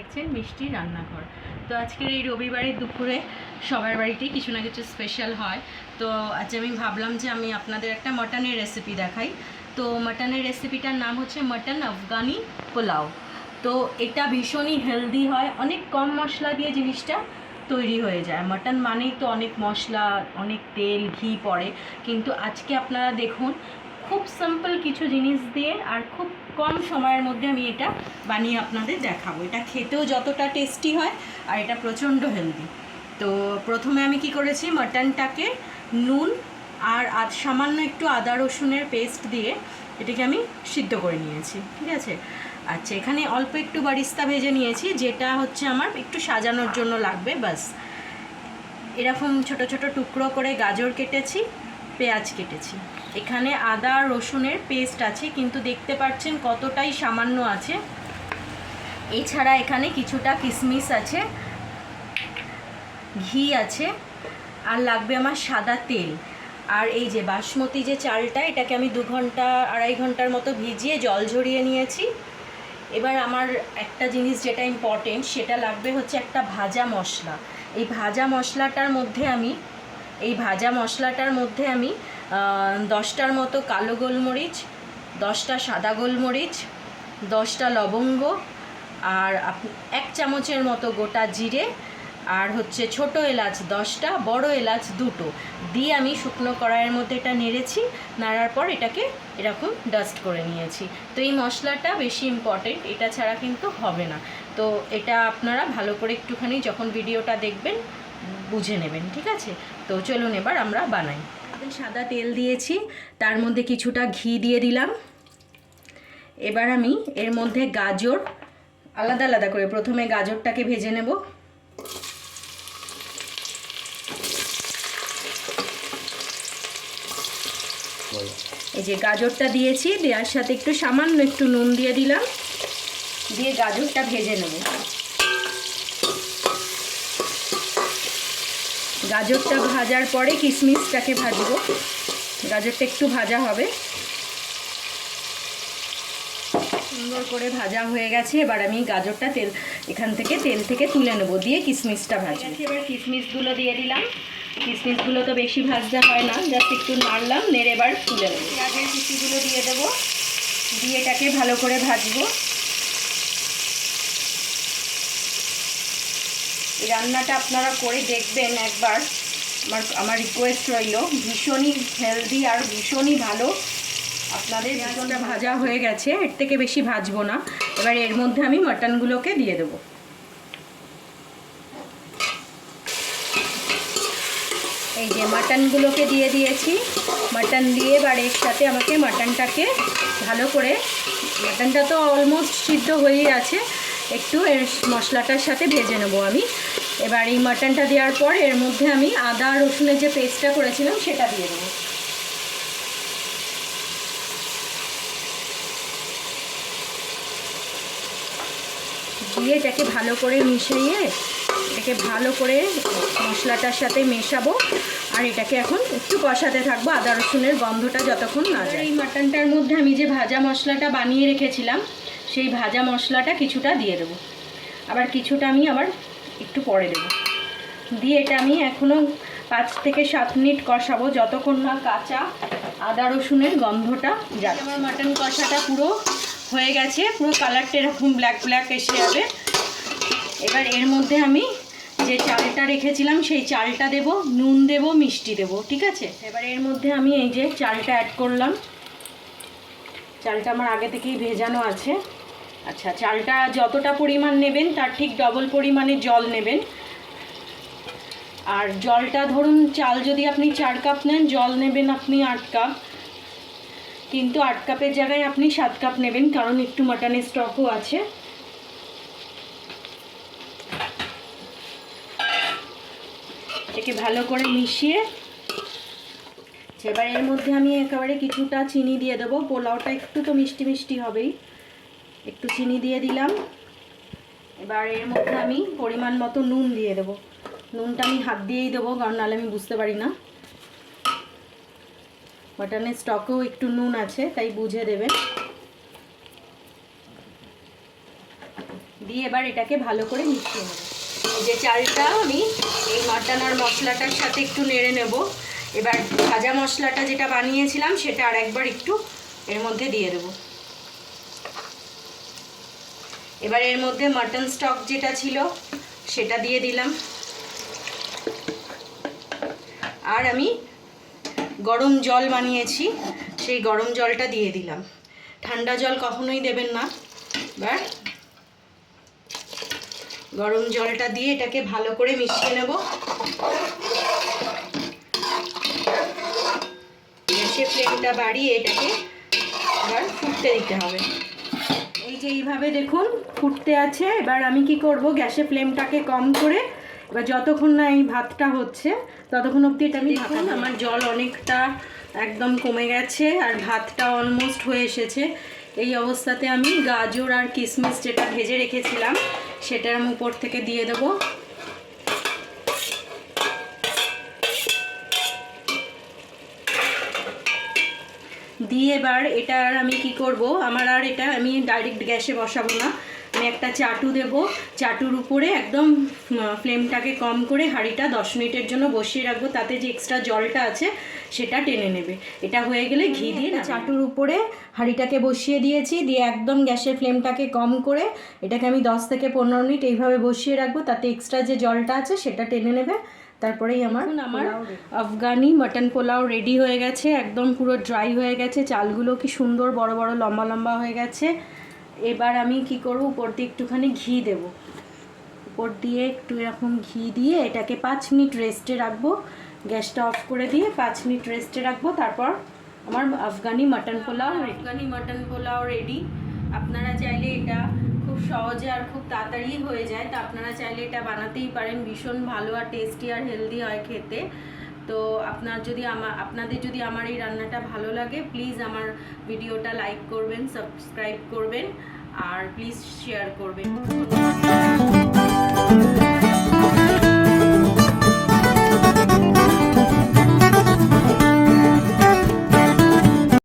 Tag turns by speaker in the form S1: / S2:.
S1: দেখছেন মিষ্টি রান্নাঘর। তো আজকের এই রবিবারের দুপুরে সবার বাড়িতেই কিছু না কিছু স্পেশাল হয়। তো আজ আমি ভাবলাম যে আমি আপনাদের একটা মাটনের রেসিপি দেখাই। তো মাটনের রেসিপিটার নাম হচ্ছে মাটন আফগানি পোলাও। তো এটা ভীষণই হেলদি হয়, অনেক কম মশলা দিয়ে জিনিসটা তৈরি হয়ে যায়। মাটন মানেই তো অনেক মশলা, অনেক তেল, ঘি পড়ে, কিন্তু আজকে আপনারা দেখুন খুব সিম্পল কিছু জিনিস দিয়ে আর খুব কম সময়ের মধ্যে আমি এটা বানিয়ে আপনাদের দেখাবো। এটা খেতেও যতটা টেস্টি হয় আর এটা প্রচণ্ড হেলদি। তো প্রথমে আমি কি করেছি, মাটনটাকে নুন আর সামান্য একটু আদা রসুনের পেস্ট দিয়ে এটাকে আমি সিদ্ধ করে নিয়েছি, ঠিক আছে। আচ্ছা, এখানে অল্প একটু বারিস্তা ভেজে নিয়েছি, যেটা হচ্ছে আমার একটু সাজানোর জন্য লাগবে, বাস। এরকম ছোট ছোট টুকরো করে গাজর কেটেছি, পেঁয়াজ কেটেছি। এখানে আদা রসুনের পেস্ট আছে, কিন্তু দেখতে পাচ্ছেন কতটাই সামান্য আছে। এছাড়া এখানে কিছুটা কিশমিশ আছে, ঘি আছে, আর লাগবে আমার সাদা তেল। আর এই যে বাসমতি যে চালটা, এটাকে আমি 2 ঘন্টা 2.5 ঘন্টার মতো ভিজিয়ে জল ঝরিয়ে নিয়েছি। এবার আমার একটা জিনিস যেটা ইম্পর্টেন্ট, সেটা লাগবে হচ্ছে একটা ভাজা মশলা। এই ভাজা মশলাটার মধ্যে আমি 10টার মতো কালো গোলমরিচ, 10টা সাদা গোলমরিচ, 10টা লবঙ্গ, আর 1 চামচের মতো গোটা জিরে, আর হচ্ছে ছোট এলাচ 10টা, বড় এলাচ 2টো দিয়ে আমি শুকনো কড়াইয়ের মধ্যে এটা নেড়েছি। নাড়ার পর এটাকে এরকম ডাস্ট করে নিয়েছি। তো এই মশলাটা বেশি ইম্পর্টেন্ট, এটা ছাড়া কিন্তু হবে না। তো এটা আপনারা ভালো করে একটুখানি যখন ভিডিওটা দেখবেন বুঝে নেবেন, ঠিক আছে। তো চলুন এবার আমরা বানাই। সাদা তেল দিয়েছি, তার মধ্যে কিছুটা ঘি দিয়ে দিলাম। এবার আমি এর মধ্যে গাজর আলাদা আলাদা করে প্রথমে গাজরটাকে ভেজে নেব। এই যে গাজরটা দিয়েছি, দেওয়ার সাথে একটু সামান্য একটু নুন দিয়ে দিলাম, দিয়ে গাজরটা ভেজে নেব। গাজরটা ভাজার পরে কিশমিশটাকে ভাজবো। গাজরটা একটু ভাজা হবে, সুন্দর করে ভাজা হয়ে গেছে। এবার আমি গাজরটা এখান থেকে তেল থেকে তুলে নেবো, দিয়ে কিশমিশটা ভাজবো। এবার কিশমিশগুলো দিয়ে দিলাম। কিশমিশগুলো তো বেশি ভাজতে হয় না, জাস্ট একটু নাড়লাম, নেড়ে এবার তুলে নেবো। পেঁয়াজের কুচিগুলো দিয়ে দেবো, দিয়ে এটাকে ভালো করে ভাজবো। এই রান্নাটা আপনারা করে দেখবেন একবার, আমার রিকোয়েস্ট রইল। ভীষণই হেলদি আর ভীষণই ভালো। আপনাদের পেঁয়াজটা ভাজা হয়ে গেছে, এর থেকে বেশি ভাজবো না। এবার এর মধ্যে আমি মাটনগুলোকে দিয়ে দেবো। এই যে মাটনগুলোকে দিয়ে দিয়েছি। মাটন দিয়ে এবার এর সাথে আমাকে মাটনটাকে ভালো করে, মাটনটা তো অলমোস্ট সিদ্ধ হয়েই আছে, একটু এর মশলাটার সাথে ভেজে নেবো আমি। এবার এই মাটনটা দেওয়ার পর এর মধ্যে আমি আদা রসুনের যে পেস্টটা করেছিলাম সেটা দিয়ে দেবো। দিয়ে এটাকে ভালো করে মিশিয়ে এটাকে ভালো করে মশলাটার সাথে মেশাবো। আর এটাকে এখন একটু কষাতে থাকবো, আদা রসুনের গন্ধটা যতক্ষণ না যায়। এই মাটনটার মধ্যে আমি যে ভাজা মশলাটা বানিয়ে রেখেছিলাম, সেই ভাজা মশলাটা কিছুটা দিয়ে দেবো, আবার কিছুটা আমি একটু পরে দেবো। দিয়ে এটা আমি এখনও 5 থেকে 7 মিনিট কষাবো, যতক্ষণ না কাঁচা আদা রসুনের গন্ধটা যায়। আমার মাটন কষাটা পুরো হয়ে গেছে, পুরো কালারটা এরকম ব্ল্যাক ব্ল্যাক এসে যাবে। এবার এর মধ্যে আমি যে চালটা রেখেছিলাম সেই চালটা দেব, নুন দেব, মিষ্টি দেব, ঠিক আছে। এবার এর মধ্যে আমি এই যে চালটা অ্যাড করলাম। চালটা আমার আগে থেকেই ভেজানো আছে। আচ্ছা, চালটা যতটা পরিমাণ নেবেন তার ঠিক ডবল পরিমাণে জল নেবেন। আর জলটা ধরুন, চাল যদি আপনি 4 কাপ নেন, জল নেবেন আপনি 8 কাপ, কিন্তু 8 কাপের জায়গায় আপনি 7 কাপ নেবেন, কারণ একটু মাটনের স্টকও আছে। এটাকে ভালো করে মিশিয়ে এবার এর মধ্যে আমি একেবারে কিছুটা চিনি দিয়ে দেবো। পোলাওটা একটু তো মিষ্টি মিষ্টি হবেই, একটু চিনি দিয়ে দিলাম। এবার এর মধ্যে আমি পরিমাণ মতো নুন দিয়ে দেবো। নুনটা আমি হাত দিয়েই দেবো, কারণ নাহলে আমি বুঝতে পারি না। মাটনের স্টকেও একটু নুন আছে, তাই বুঝে দেবেন। দিয়ে এবার এটাকে ভালো করে মিশিয়ে নেব। এই যে চালটা আমি এই মাটন আর মশলাটার সাথে একটু নেড়ে নেব। এবার ভাজা মশলাটা যেটা বানিয়েছিলাম সেটা আর একবার একটু এর মধ্যে দিয়ে দেব। এবার এর মধ্যে মাটন স্টক যেটা ছিল সেটা দিয়ে দিলাম। আর আমি গরম জল বানিয়েছি, সেই গরম জলটা দিয়ে দিলাম। ঠান্ডা জল কখনোই দেবেন না। এবার গরম জলটা দিয়ে এটাকে ভালো করে মিশিয়ে নেব। গ্যাসের ফ্লেমটা বাড়িয়ে এটাকে এবার ফুটতে দিতে হবে। এই যে এইভাবে দেখুন ফুটতে আছে। এবার আমি কি করব, গ্যাসের ফ্লেমটাকে কম করে এবার যতক্ষণ না এই ভাতটা হচ্ছে ততক্ষণ অবধি এটা আমি ঢাকা। আমার জল অনেকটা একদম কমে গেছে আর ভাতটা অলমোস্ট হয়ে এসেছে। এই অবস্থাতে আমি গাজর আর কিশমিশ যেটা ভেজে রেখেছিলাম সেটা আমি উপর থেকে দিয়ে দেবো। দিয়ে এবার এটা আর আমি কি করব, আমার আর এটা আমি ডাইরেক্ট গ্যাসে বসাবো না, আমি একটা চাটু দেব। চাটুর উপরে একদম ফ্লেমটাকে কম করে হাঁড়িটা 10 মিনিটের জন্য বসিয়ে রাখবো, তাতে যে এক্সট্রা জলটা আছে সেটা টেনে নেবে। এটা হয়ে গেলে ঘি দিয়ে চাটুর উপরে হাঁড়িটাকে বসিয়ে দিয়েছি, দিয়ে একদম গ্যাসের ফ্লেমটাকে কম করে এটাকে আমি 10 থেকে 15 মিনিট এইভাবে বসিয়ে রাখবো, তাতে এক্সট্রা যে জলটা আছে সেটা টেনে নেবে। তারপরেই আমার আফগানি মাটন পোলাও রেডি হয়ে গেছে। একদম পুরো ড্রাই হয়ে গেছে, চালগুলো কি সুন্দর বড় বড় লম্বা লম্বা হয়ে গেছে। এবার আমি কি করব, উপর দিয়ে একটুখানি ঘি দেব। উপর দিয়ে একটু এরকম ঘি দিয়ে এটাকে 5 মিনিট রেস্টে রাখবো। গ্যাসটা অফ করে দিয়ে 5 মিনিট রেস্টে রাখবো। তারপর আমার আফগানি মাটন পোলাও রেডি। আপনারা চাইলে এটা খুব সহজে আর খুব তাড়াতাড়ি হয়ে যায়, তো আপনারা চাইলে এটা বানাতেই পারেন। ভীষণ ভালো আর টেস্টি আর হেলদি হয় খেতে। তো আপনাদের যদি আমার এই রান্নাটা ভালো লাগে, প্লিজ আমার ভিডিওটা লাইক করবেন, সাবস্ক্রাইব করবেন আর প্লিজ শেয়ার করবেন।